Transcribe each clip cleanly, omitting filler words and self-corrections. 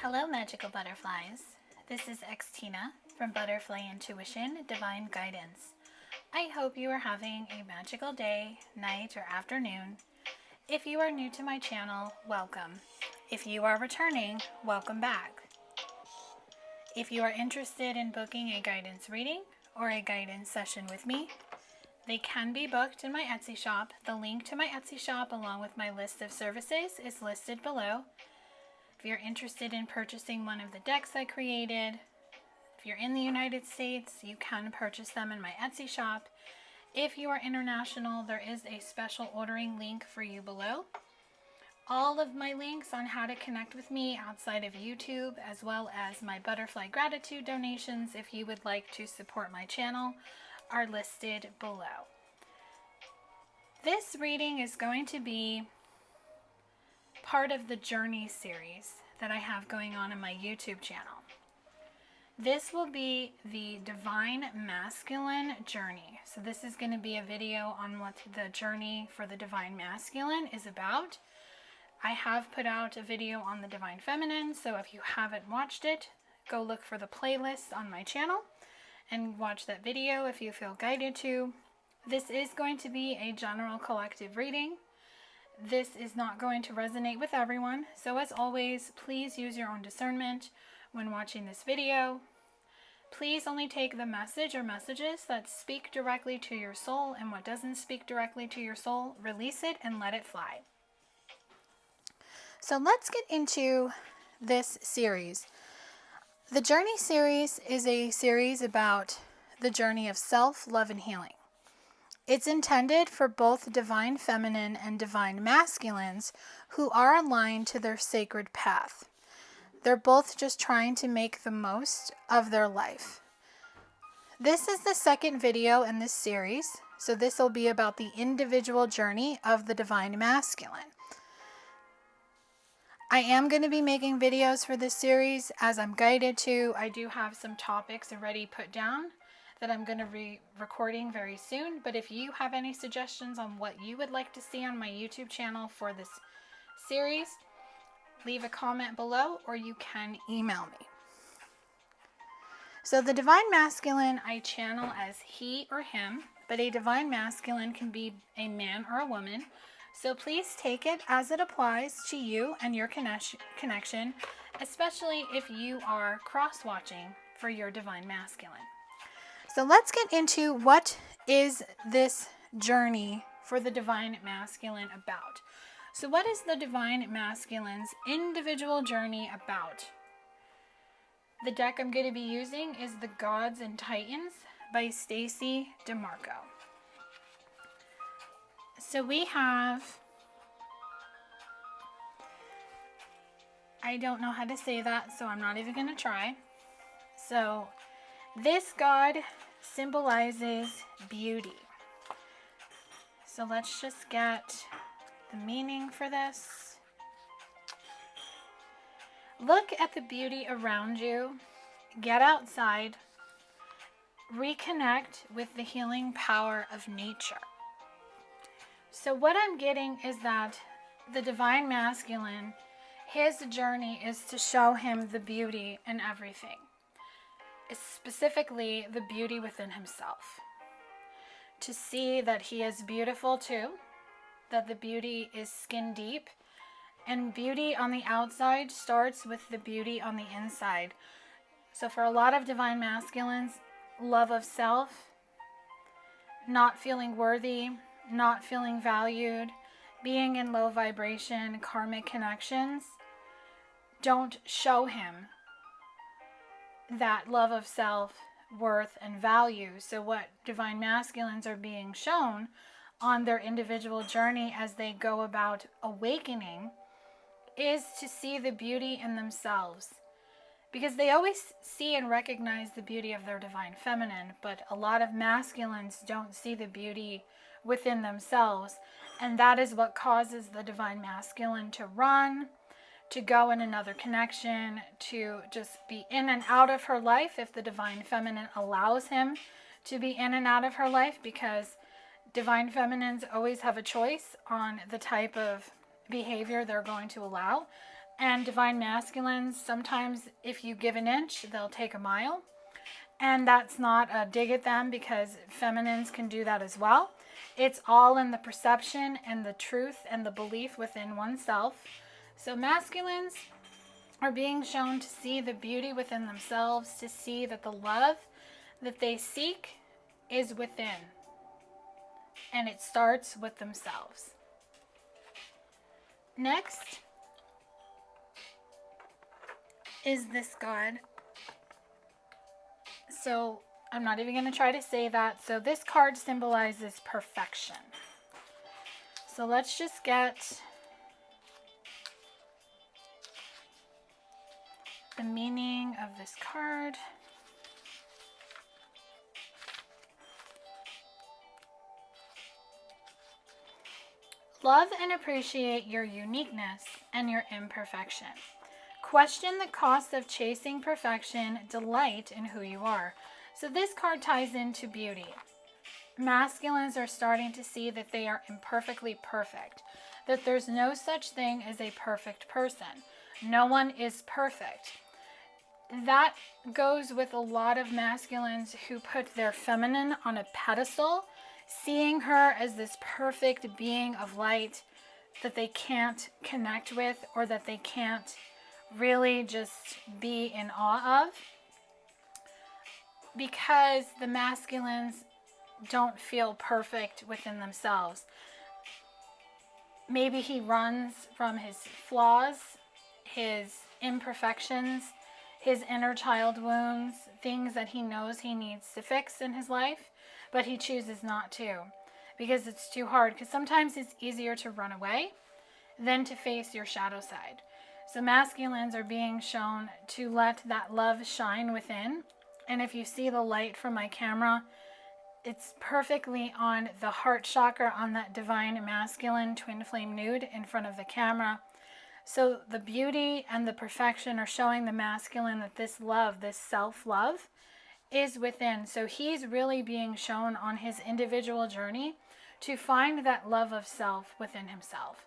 Hello, magical butterflies. This is Tina from Butterfly Intuition Divine Guidance. I hope you are having a magical day, night, or afternoon. If you are new to my channel, welcome. If you are returning, welcome back. If you are interested in booking a guidance reading or a guidance session with me, they can be booked in my Etsy shop. The link to my Etsy shop along with my list of services is listed below. If you're interested in purchasing one of the decks I created, if you're in the United States, you can purchase them in my Etsy shop. If you are international, there is a special ordering link for you below. All of my links on how to connect with me outside of YouTube, as well as my butterfly gratitude donations if you would like to support my channel, are listed below. This reading is going to be part of the journey series that I have going on in my YouTube channel. This will be the Divine Masculine journey. So this is going to be a video on what the journey for the Divine Masculine is about. I have put out a video on the Divine Feminine, so if you haven't watched it, go look for the playlist on my channel and watch that video if you feel guided to. This is going to be a general collective reading. This is not going to resonate with everyone, so as always, please use your own discernment when watching this video. Please only take the message or messages that speak directly to your soul, and what doesn't speak directly to your soul, release it and let it fly. So let's get into this series. The Journey series is a series about the journey of self, love, and healing. It's intended for both Divine Feminine and Divine Masculines who are aligned to their sacred path. They're both just trying to make the most of their life. This is the second video in this series, so this will be about the individual journey of the Divine Masculine. I am going to be making videos for this series as I'm guided to. I do have some topics already put down that I'm going to be recording very soon, but if you have any suggestions on what you would like to see on my YouTube channel for this series, leave a comment below or you can email me. So the Divine Masculine I channel as he or him, but a Divine Masculine can be a man or a woman. So please take it as it applies to you and your connection, especially if you are cross-watching for your Divine Masculine. So let's get into what is this journey for the Divine Masculine about. So what is the Divine Masculine's individual journey about? The deck I'm going to be using is The Gods and Titans by Stacy DeMarco. So we have, I don't know how to say that, so I'm not even going to try. So this god symbolizes beauty. So let's just get the meaning for this. Look at the beauty around you. Get outside. Reconnect with the healing power of nature. So what I'm getting is that the Divine Masculine, his journey is to show him the beauty in everything. Specifically the beauty within himself. To see that he is beautiful too, that the beauty is skin deep, and beauty on the outside starts with the beauty on the inside. So for a lot of Divine Masculines, love of self, not feeling worthy, not feeling valued, being in low vibration, karmic connections, don't show him that love of self, worth, and value. So what Divine Masculines are being shown on their individual journey as they go about awakening is to see the beauty in themselves. Because they always see and recognize the beauty of their Divine Feminine, but a lot of Masculines don't see the beauty within themselves. And that is what causes the Divine Masculine to run, to go in another connection, to just be in and out of her life if the Divine Feminine allows him to be in and out of her life, because Divine Feminines always have a choice on the type of behavior they're going to allow. And divine masculines, sometimes if you give an inch, they'll take a mile. And that's not a dig at them, because feminines can do that as well. It's all in the perception and the truth and the belief within oneself. So masculines are being shown to see the beauty within themselves, to see that the love that they seek is within. And it starts with themselves. Next is this God. So I'm not even going to try to say that. So this card symbolizes perfection. So let's just get the meaning of this card. Love and appreciate your uniqueness and your imperfection. Question the cost of chasing perfection. Delight in who you are. So this card ties into beauty. Masculines are starting to see that they are imperfectly perfect, that there's no such thing as a perfect person. No one is perfect. That goes with a lot of masculines who put their feminine on a pedestal, seeing her as this perfect being of light that they can't connect with, or that they can't really just be in awe of, because the masculines don't feel perfect within themselves. Maybe he runs from his flaws, his imperfections, his inner child wounds, things that he knows he needs to fix in his life, but he chooses not to because it's too hard. Because sometimes it's easier to run away than to face your shadow side. So masculines are being shown to let that love shine within. And if you see the light from my camera, it's perfectly on the heart chakra, on that divine masculine twin flame nude in front of the camera. So the beauty and the perfection are showing the masculine that this love, this self-love, is within. So he's really being shown on his individual journey to find that love of self within himself.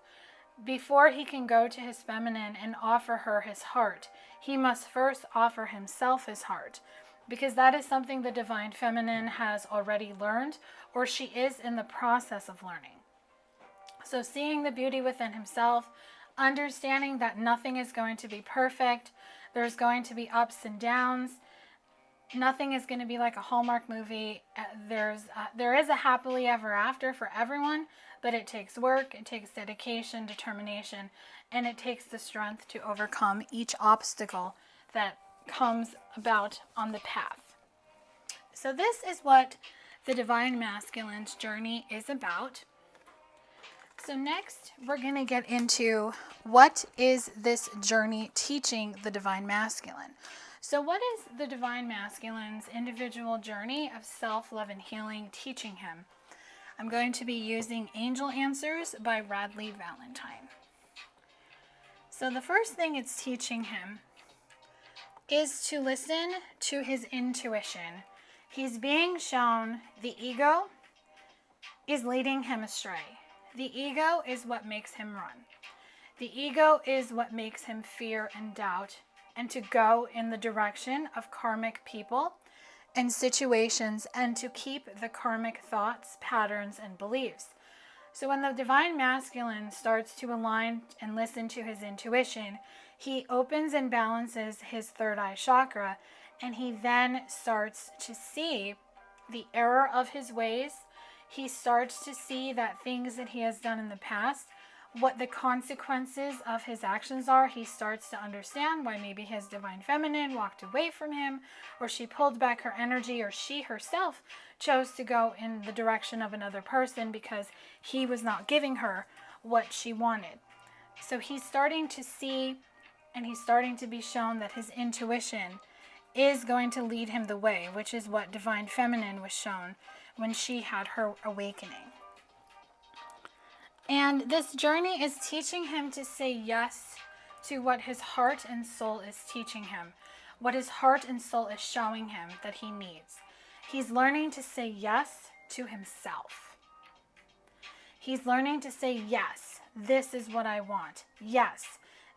Before he can go to his feminine and offer her his heart, he must first offer himself his heart, because that is something the divine feminine has already learned, or she is in the process of learning. So seeing the beauty within himself, understanding that nothing is going to be perfect, there's going to be ups and downs. Nothing is going to be like a Hallmark movie. There is a happily ever after for everyone, but it takes work, it takes dedication, determination, and it takes the strength to overcome each obstacle that comes about on the path. So this is what the Divine Masculine's journey is about. So next, we're going to get into what is this journey teaching the Divine Masculine. So what is the Divine Masculine's individual journey of self-love and healing teaching him? I'm going to be using Angel Answers by Radley Valentine. So the first thing it's teaching him is to listen to his intuition. He's being shown the ego is leading him astray. The ego is what makes him run. The ego is what makes him fear and doubt, and to go in the direction of karmic people and situations, and to keep the karmic thoughts, patterns, and beliefs. So when the Divine Masculine starts to align and listen to his intuition, he opens and balances his third eye chakra, and he then starts to see the error of his ways. He starts to see that things that he has done in the past, what the consequences of his actions are. He starts to understand why maybe his Divine Feminine walked away from him, or she pulled back her energy, or she herself chose to go in the direction of another person because he was not giving her what she wanted. So he's starting to see, and he's starting to be shown that his intuition is going to lead him the way, which is what Divine Feminine was shown when she had her awakening. And this journey is teaching him to say yes to what his heart and soul is teaching him, what his heart and soul is showing him that he needs. He's learning to say yes to himself. He's learning to say, yes, this is what I want. Yes,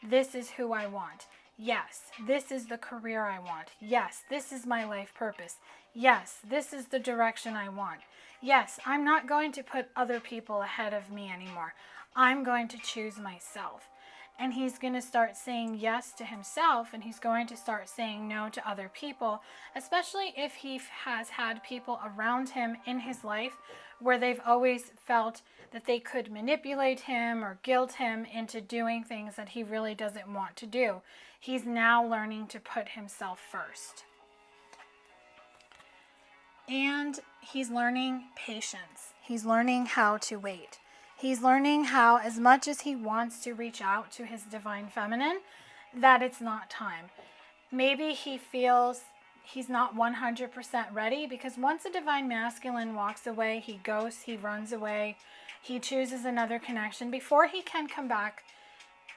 this is who I want. Yes, this is the career I want. Yes, this is my life purpose. Yes, this is the direction I want. Yes, I'm not going to put other people ahead of me anymore. I'm going to choose myself. And he's going to start saying yes to himself, and he's going to start saying no to other people, especially if he has had people around him in his life where they've always felt that they could manipulate him or guilt him into doing things that he really doesn't want to do. He's now learning to put himself first. And he's learning patience. He's learning how to wait. He's learning how, as much as he wants to reach out to his divine feminine, that it's not time. Maybe he feels he's not 100% ready, because once a divine masculine walks away, he ghosts, he runs away, he chooses another connection. Before he can come back,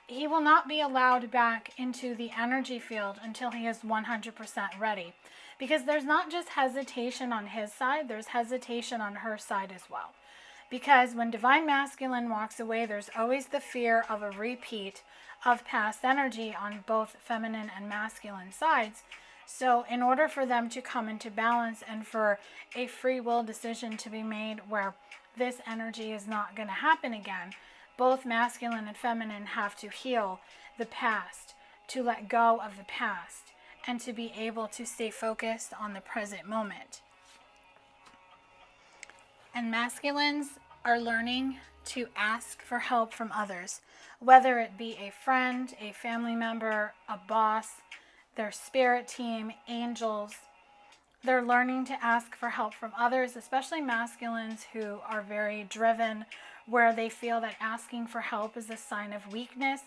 he will not be allowed back into the energy field until he is 100% ready. Because there's not just hesitation on his side, there's hesitation on her side as well. Because when divine masculine walks away, there's always the fear of a repeat of past energy on both feminine and masculine sides. So in order for them to come into balance and for a free will decision to be made where this energy is not going to happen again, both masculine and feminine have to heal the past, to let go of the past, and to be able to stay focused on the present moment. And masculines are learning to ask for help from others, whether it be a friend, a family member, a boss, their spirit team, angels. They're learning to ask for help from others, especially masculines who are very driven, where they feel that asking for help is a sign of weakness.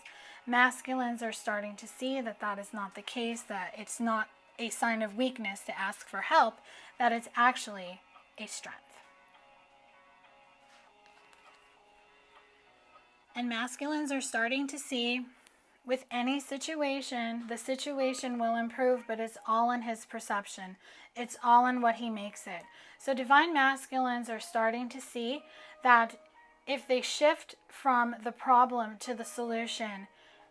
Masculines are starting to see that that is not the case, that it's not a sign of weakness to ask for help, that it's actually a strength. And masculines are starting to see, with any situation, the situation will improve, but it's all in his perception. It's all in what he makes it. So divine masculines are starting to see that if they shift from the problem to the solution,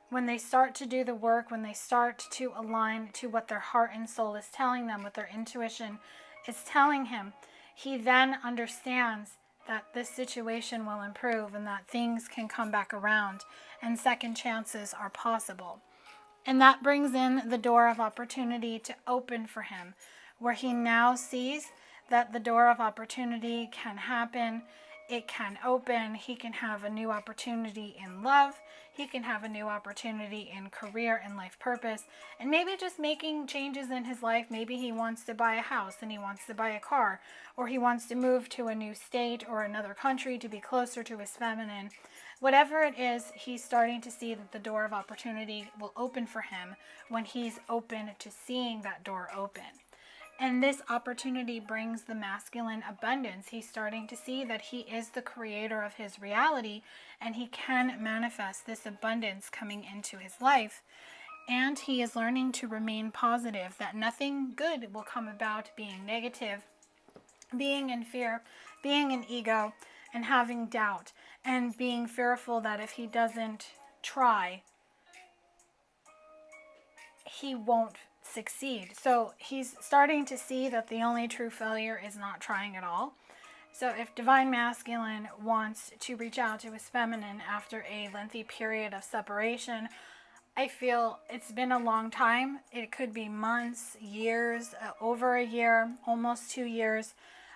when they start to do the work, when they start to align to what their heart and soul is telling them, what their intuition is telling him, he then understands that this situation will improve and that things can come back around and second chances are possible. And that brings in the door of opportunity to open for him, where he now sees that the door of opportunity can happen, it can open, he can have a new opportunity in love, he can have a new opportunity in career and life purpose, and maybe just making changes in his life. Maybe he wants to buy a house and he wants to buy a car, or he wants to move to a new state or another country to be closer to his feminine. Whatever it is, he's starting to see that the door of opportunity will open for him when he's open to seeing that door open. And this opportunity brings the masculine abundance. He's starting to see that he is the creator of his reality and he can manifest this abundance coming into his life. And he is learning to remain positive, that nothing good will come about being negative, being in fear, being in ego, and having doubt, and being fearful that if he doesn't try, he won't succeed. So he's starting to see that the only true failure is not trying at all. So if divine masculine wants to reach out to his feminine after a lengthy period of separation, I feel it's been a long time. It could be months, years, over a year, almost 2 years.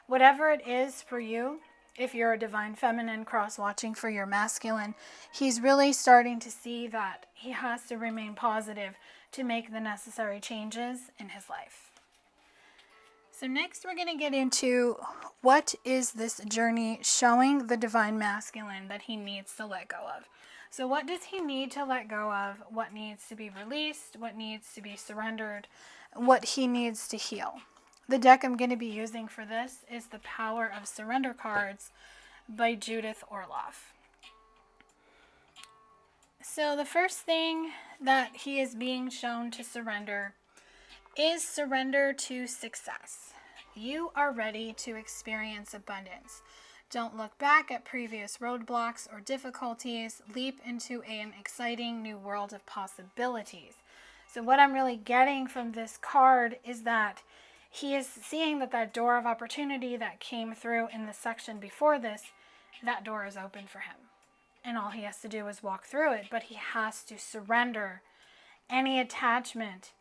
Whatever it is for you, if you're a divine feminine cross-watching for your masculine, he's really starting to see that he has to remain positive to make the necessary changes in his life. So next we're going to get into what is this journey showing the divine masculine that he needs to let go of. So what does he need to let go of? What needs to be released? What needs to be surrendered? What he needs to heal? The deck I'm going to be using for this is the Power of Surrender cards by Judith Orloff. So the first thing that he is being shown to surrender is surrender to success. You are ready to experience abundance. Don't look back at previous roadblocks or difficulties. Leap into an exciting new world of possibilities. So what I'm really getting from this card is that he is seeing that that door of opportunity that came through in the section before this, that door is open for him. And all he has to do is walk through it, but he has to surrender any attachment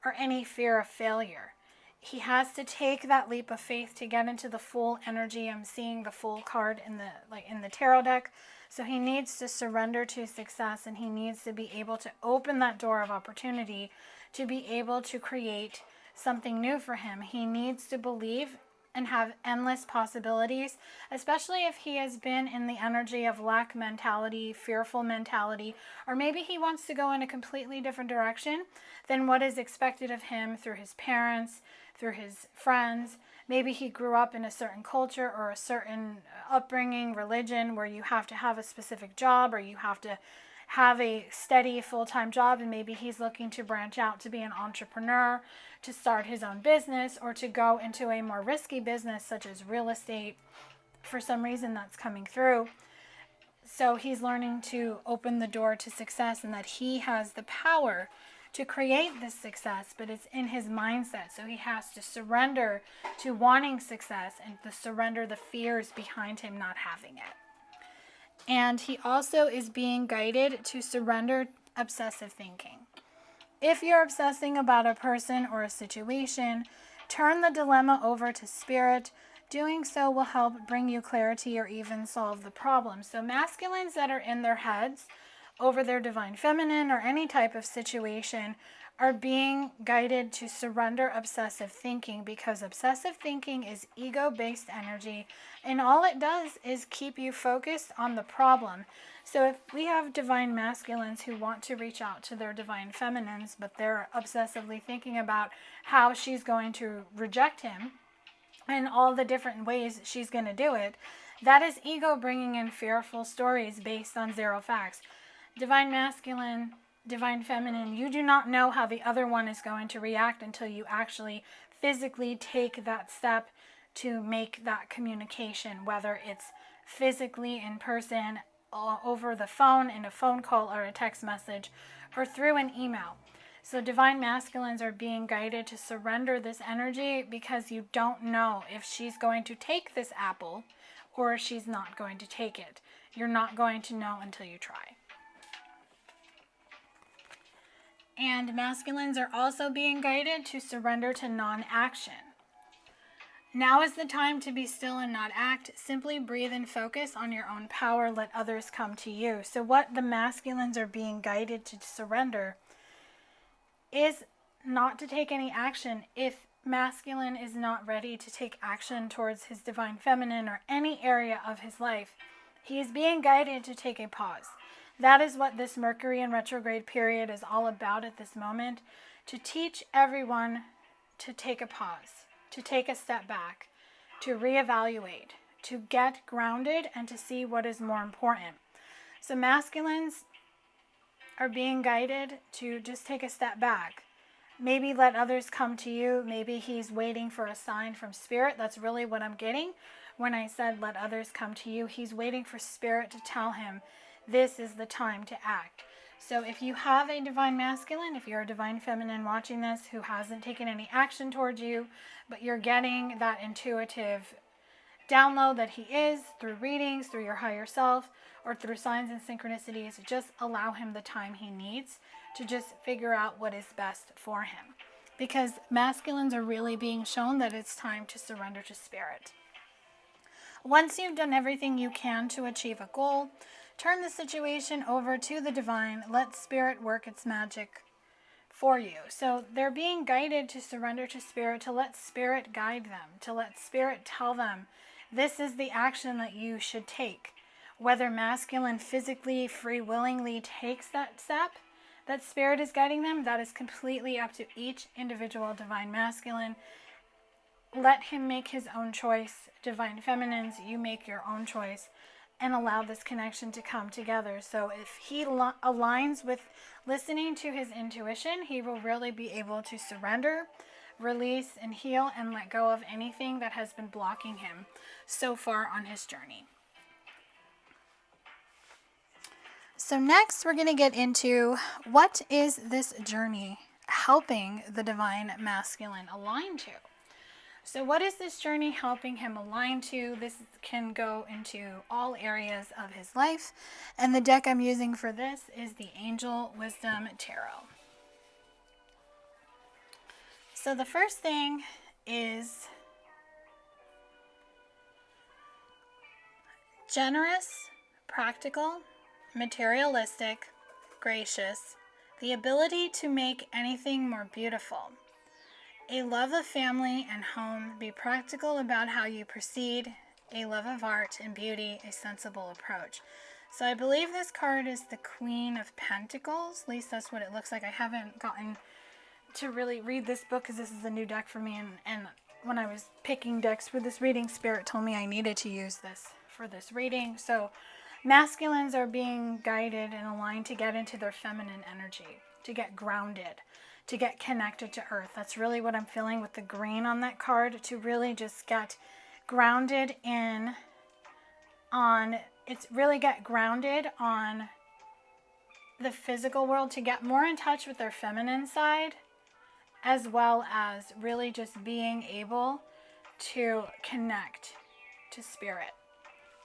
or any fear of failure. He has to take that leap of faith to get into the full energy. I'm seeing the full card in the tarot deck. So he needs to surrender to success, and he needs to be able to open that door of opportunity to be able to create something new for him. He needs to believe and have endless possibilities, especially if he has been in the energy of lack mentality, fearful mentality, or maybe he wants to go in a completely different direction than what is expected of him through his parents, through his friends. Maybe he grew up in a certain culture or a certain upbringing, religion, where you have to have a specific job or you have to have a steady full-time job, and maybe he's looking to branch out to be an entrepreneur, to start his own business, or to go into a more risky business such as real estate. For some reason that's coming through. So he's learning to open the door to success, and that he has the power to create this success, but it's in his mindset. So he has to surrender to wanting success and to surrender the fears behind him not having it. And he also is being guided to surrender obsessive thinking. If you're obsessing about a person or a situation, turn the dilemma over to spirit. Doing so will help bring you clarity or even solve the problem. So masculines that are in their heads over their divine feminine or any type of situation are being guided to surrender obsessive thinking, because obsessive thinking is ego-based energy, and all it does is keep you focused on the problem. So if we have divine masculines who want to reach out to their divine feminines, but they're obsessively thinking about how she's going to reject him and all the different ways she's going to do it, that is ego bringing in fearful stories based on zero facts. Divine masculine, divine feminine, you do not know how the other one is going to react until you actually physically take that step to make that communication, whether it's physically in person, over the phone, in a phone call or a text message, or through an email. So divine masculines are being guided to surrender this energy, because you don't know if she's going to take this apple or she's not going to take it. You're not going to know until you try. And masculines are also being guided to surrender to non-action. Now is the time to be still and not act. Simply breathe and focus on your own power. Let others come to you. So what the masculines are being guided to surrender is not to take any action. If masculine is not ready to take action towards his divine feminine or any area of his life, he is being guided to take a pause. That is what this Mercury in retrograde period is all about at this moment, to teach everyone to take a pause, to take a step back, to reevaluate, to get grounded, and to see what is more important. So masculines are being guided to just take a step back. Maybe let others come to you. Maybe he's waiting for a sign from spirit. That's really what I'm getting when I said let others come to you. He's waiting for spirit to tell him this is the time to act. So if you have a divine masculine, if you're a divine feminine watching this who hasn't taken any action towards you, but you're getting that intuitive download that he is through readings, through your higher self, or through signs and synchronicities, just allow him the time he needs to just figure out what is best for him. Because masculines are really being shown that it's time to surrender to spirit. Once you've done everything you can to achieve a goal, turn the situation over to the divine. Let spirit work its magic for you. So they're being guided to surrender to spirit, to let spirit guide them, to let spirit tell them this is the action that you should take. Whether masculine physically, free willingly takes that step that spirit is guiding them, that is completely up to each individual divine masculine. Let him make his own choice. Divine feminines, you make your own choice, and allow this connection to come together. So if he aligns with listening to his intuition, he will really be able to surrender, release and heal and let go of anything that has been blocking him so far on his journey. So next we're going to get into what is this journey helping the divine masculine align to. So what is this journey helping him align to? This can go into all areas of his life. And the deck I'm using for this is the Angel Wisdom Tarot. So the first thing is generous, practical, materialistic, gracious, the ability to make anything more beautiful, a love of family and home, be practical about how you proceed, a love of art and beauty, a sensible approach. So I believe this card is the Queen of Pentacles. At least that's what it looks like. I haven't gotten to really read this book because this is a new deck for me. And when I was picking decks for this reading, Spirit told me I needed to use this for this reading. So masculines are being guided and aligned to get into their feminine energy, to get grounded, to get connected to earth. That's really what I'm feeling with the green on that card, to really just get grounded on the physical world, to get more in touch with their feminine side, as well as really just being able to connect to spirit.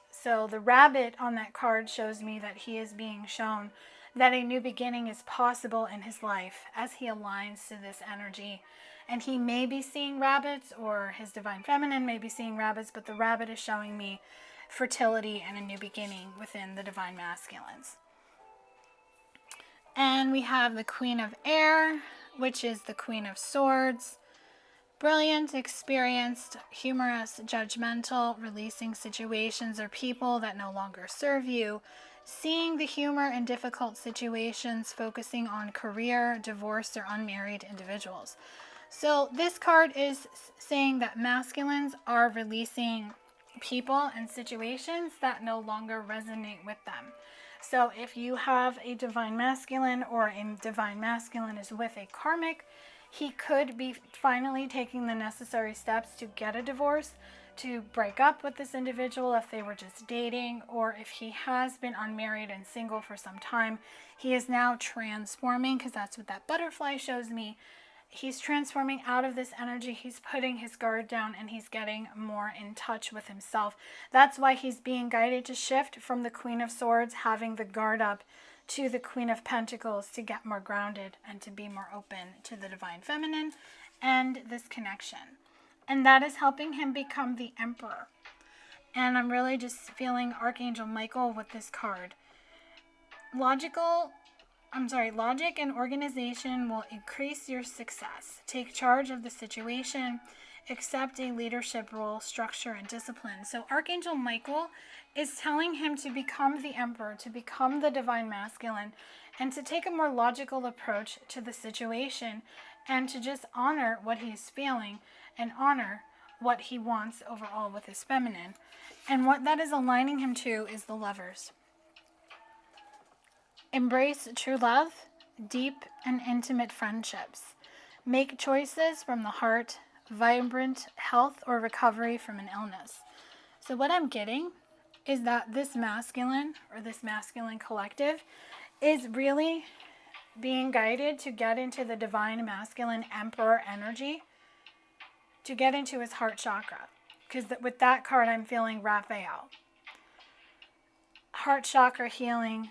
So the rabbit on that card shows me that he is being shown that a new beginning is possible in his life as he aligns to this energy. And he may be seeing rabbits, or his divine feminine may be seeing rabbits, but the rabbit is showing me fertility and a new beginning within the divine masculines. And we have the Queen of Air, which is the Queen of Swords. Brilliant, experienced, humorous, judgmental, releasing situations or people that no longer serve you, seeing the humor in difficult situations, focusing on career, divorced, or unmarried individuals. So this card is saying that masculines are releasing people and situations that no longer resonate with them. So if you have a divine masculine, or a divine masculine is with a karmic, he could be finally taking the necessary steps to get a divorce, to break up with this individual if they were just dating, or if he has been unmarried and single for some time, he is now transforming, because that's what that butterfly shows me. He's transforming out of this energy. He's putting his guard down and he's getting more in touch with himself. That's why he's being guided to shift from the Queen of Swords, having the guard up, to the Queen of Pentacles, to get more grounded and to be more open to the divine feminine and this connection. And that is helping him become the Emperor. And I'm really just feeling Archangel Michael with this card. Logic and organization will increase your success. Take charge of the situation. Accept a leadership role, structure, and discipline. So Archangel Michael is telling him to become the Emperor, to become the divine masculine, and to take a more logical approach to the situation, and to just honor what he's feeling and honor what he wants overall with his feminine. And what that is aligning him to is the Lovers. Embrace true love, deep and intimate friendships. Make choices from the heart, vibrant health or recovery from an illness. So what I'm getting is that this masculine, or this masculine collective, is really being guided to get into the divine masculine Emperor energy, to get into his heart chakra. Because with that card, I'm feeling Raphael. Heart chakra healing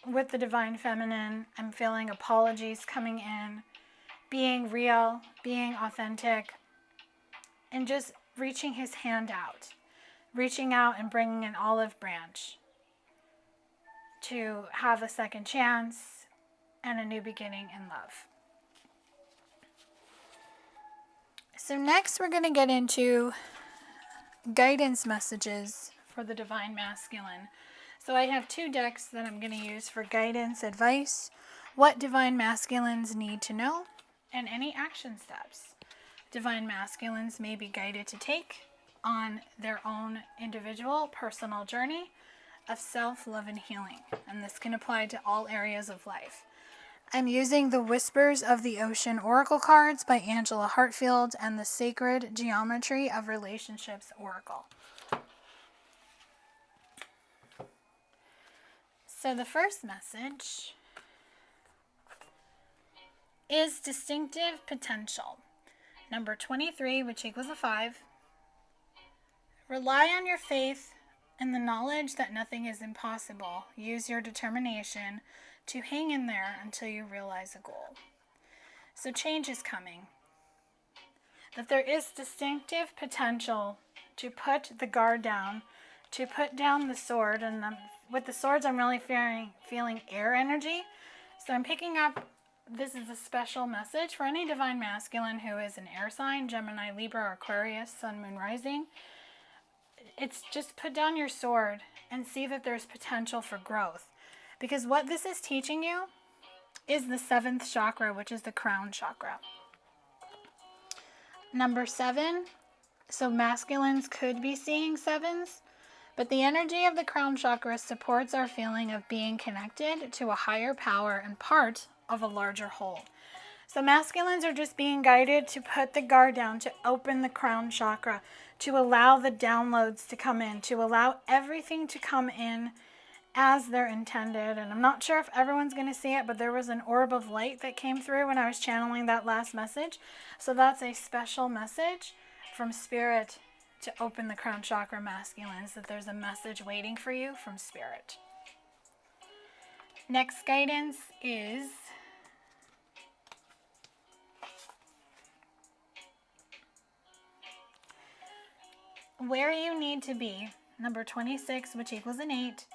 with the divine feminine. I'm feeling apologies coming in, being real, being authentic, and just reaching his hand out. Reaching out and bringing an olive branch to have a second chance and a new beginning in love. So next we're going to get into guidance messages for the divine masculine. So I have two decks that I'm going to use for guidance, advice, what divine masculines need to know, and any action steps divine masculines may be guided to take on their own individual personal journey of self-love and healing. And this can apply to all areas of life. I'm using the Whispers of the Ocean Oracle cards by Angela Hartfield and the Sacred Geometry of Relationships Oracle. So the first message is distinctive potential. Number 23, which equals a 5. Rely on your faith and the knowledge that nothing is impossible. Use your determination to hang in there until you realize a goal. So change is coming. That there is distinctive potential to put the guard down, to put down the sword. And with the swords, I'm really feeling air energy. So I'm picking up, this is a special message for any divine masculine who is an air sign, Gemini, Libra, or Aquarius, Sun, Moon, Rising. It's just put down your sword and see that there's potential for growth. Because what this is teaching you is the 7th chakra, which is the crown chakra. Number 7, so masculines could be seeing 7s, but the energy of the crown chakra supports our feeling of being connected to a higher power and part of a larger whole. So masculines are just being guided to put the guard down, to open the crown chakra, to allow the downloads to come in, to allow everything to come in as they're intended. And I'm not sure if everyone's going to see it, but there was an orb of light that came through when I was channeling that last message. So that's a special message from Spirit to open the crown chakra, masculines, that there's a message waiting for you from Spirit. Next guidance is where you need to be. Number 26, which equals an 8.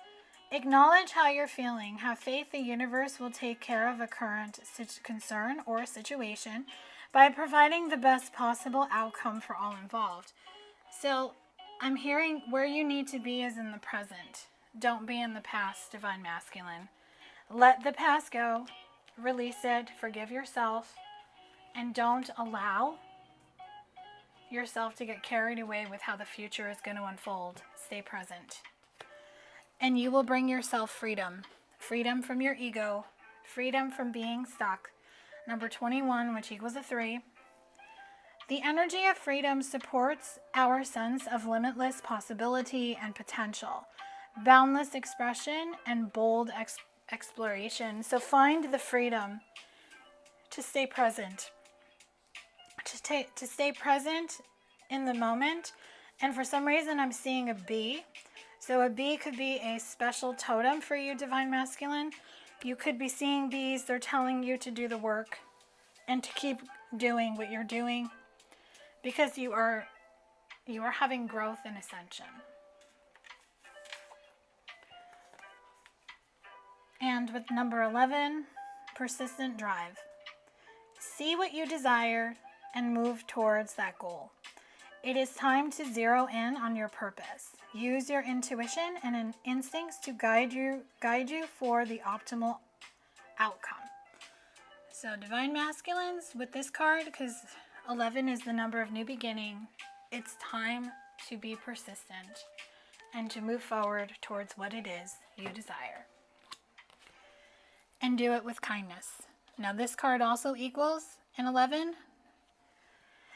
Acknowledge how you're feeling. Have faith the universe will take care of a current concern or situation by providing the best possible outcome for all involved. So I'm hearing where you need to be is in the present. Don't be in the past, divine masculine. Let the past go. Release it. Forgive yourself. And don't allow yourself to get carried away with how the future is going to unfold. Stay present. And you will bring yourself freedom. Freedom from your ego. Freedom from being stuck. Number 21, which equals a 3. The energy of freedom supports our sense of limitless possibility and potential, boundless expression, and bold exploration. So find the freedom to stay present. To stay present in the moment. And for some reason I'm seeing a bee. So a bee could be a special totem for you, divine masculine. You could be seeing bees. They're telling you to do the work and to keep doing what you're doing because you are having growth and ascension. And with number 11, persistent drive. See what you desire and move towards that goal. It is time to zero in on your purpose. Use your intuition and instincts to guide you for the optimal outcome. So divine masculines with this card, because 11 is the number of new beginning, it's time to be persistent and to move forward towards what it is you desire. And do it with kindness. Now this card also equals an 11.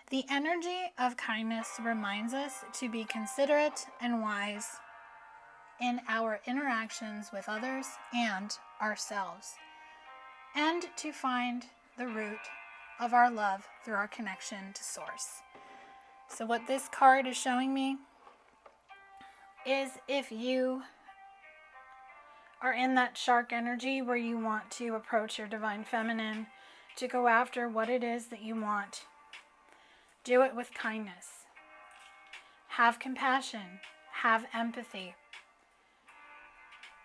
The energy of kindness reminds us to be considerate and wise in our interactions with others and ourselves, and to find the root of our love through our connection to Source. So what this card is showing me is if you are in that shark energy where you want to approach your divine feminine, to go after what it is that you want, do it with kindness. Have compassion. Have empathy.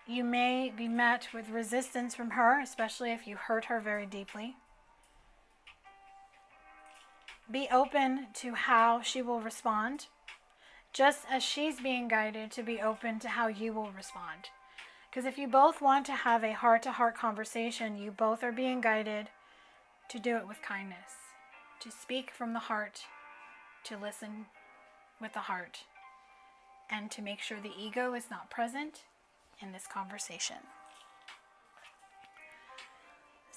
You may be met with resistance from her, especially if you hurt her very deeply. Be open to how she will respond, just as she's being guided to be open to how you will respond. Because if you both want to have a heart-to-heart conversation, you both are being guided to do it with kindness. To speak from the heart, to listen with the heart, and to make sure the ego is not present in this conversation.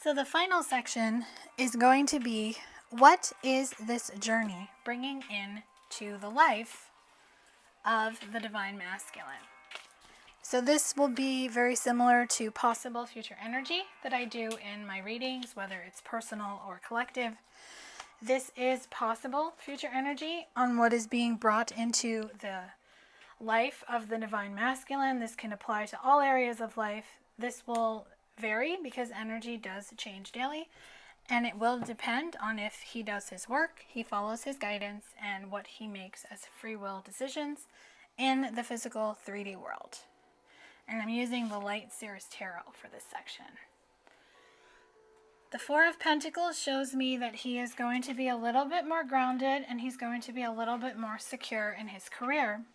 So the final section is going to be, what is this journey bringing in to the life of the Divine Masculine? So this will be very similar to possible future energy that I do in my readings, whether it's personal or collective. This is possible future energy on what is being brought into the life of the Divine Masculine. This can apply to all areas of life. This will vary because energy does change daily, and it will depend on if he does his work, he follows his guidance, and what he makes as free will decisions in the physical 3D world. And I'm using the Light Seers Tarot for this section. The Four of Pentacles shows me that he is going to be a little bit more grounded, and he's going to be a little bit more secure in his career.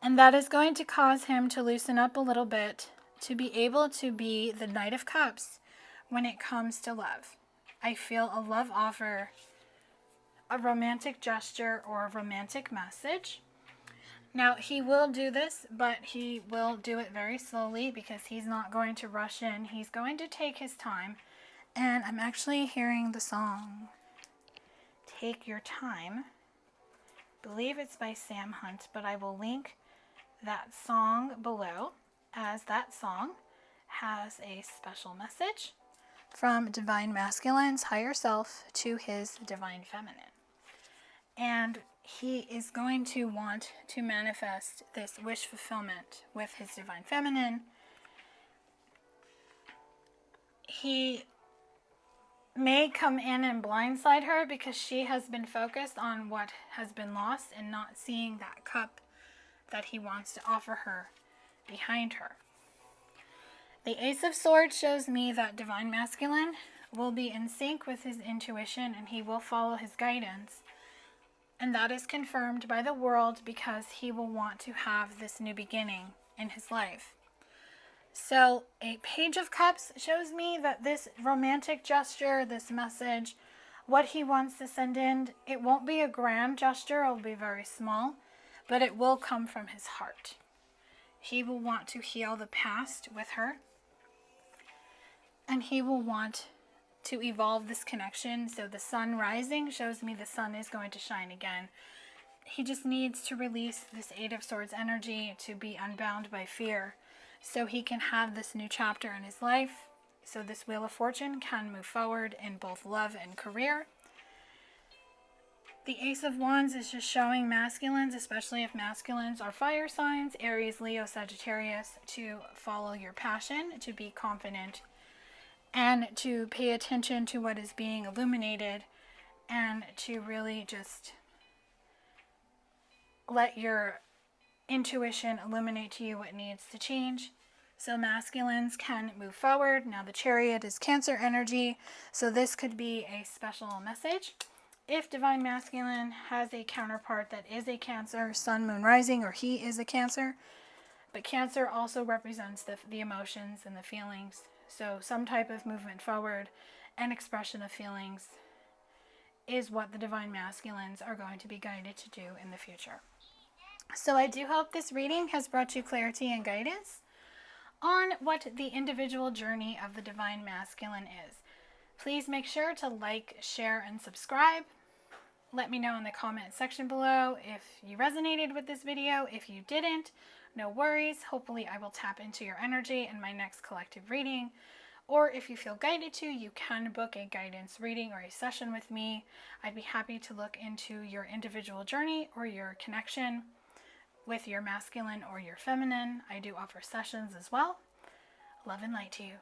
And that is going to cause him to loosen up a little bit to be able to be the Knight of Cups when it comes to love. I feel a love offer, a romantic gesture, or a romantic message. Now, he will do this, but he will do it very slowly because he's not going to rush in. He's going to take his time. And I'm actually hearing the song, Take Your Time. I believe it's by Sam Hunt, but I will link that song below, as that song has a special message from Divine Masculine's higher self to his Divine Feminine. And he is going to want to manifest this wish fulfillment with his Divine Feminine. He may come in and blindside her because she has been focused on what has been lost and not seeing that cup that he wants to offer her behind her. The Ace of Swords shows me that Divine Masculine will be in sync with his intuition and he will follow his guidance. And that is confirmed by the world because he will want to have this new beginning in his life. So a Page of Cups shows me that this romantic gesture, this message, what he wants to send in, it won't be a grand gesture, it will be very small, but it will come from his heart. He will want to heal the past with her, and he will want to evolve this connection. So the sun rising shows me the sun is going to shine again. He just needs to release this Eight of Swords energy to be unbound by fear so he can have this new chapter in his life, so this Wheel of Fortune can move forward in both love and career. The Ace of Wands is just showing masculines, especially if masculines are fire signs, Aries, Leo, Sagittarius, to follow your passion, to be confident, and to pay attention to what is being illuminated, and to really just let your intuition illuminate to you what needs to change. So masculines can move forward. Now the Chariot is Cancer energy, so this could be a special message. If Divine Masculine has a counterpart that is a Cancer, Sun, Moon, Rising, or he is a Cancer, but Cancer also represents the emotions and the feelings. So some type of movement forward and expression of feelings is what the Divine Masculines are going to be guided to do in the future. So I do hope this reading has brought you clarity and guidance on what the individual journey of the Divine Masculine is. Please make sure to like, share, and subscribe. Let me know in the comment section below if you resonated with this video. If you didn't, no worries. Hopefully I will tap into your energy in my next collective reading. Or if you feel guided to, you can book a guidance reading or a session with me. I'd be happy to look into your individual journey or your connection with your masculine or your feminine. I do offer sessions as well. Love and light to you.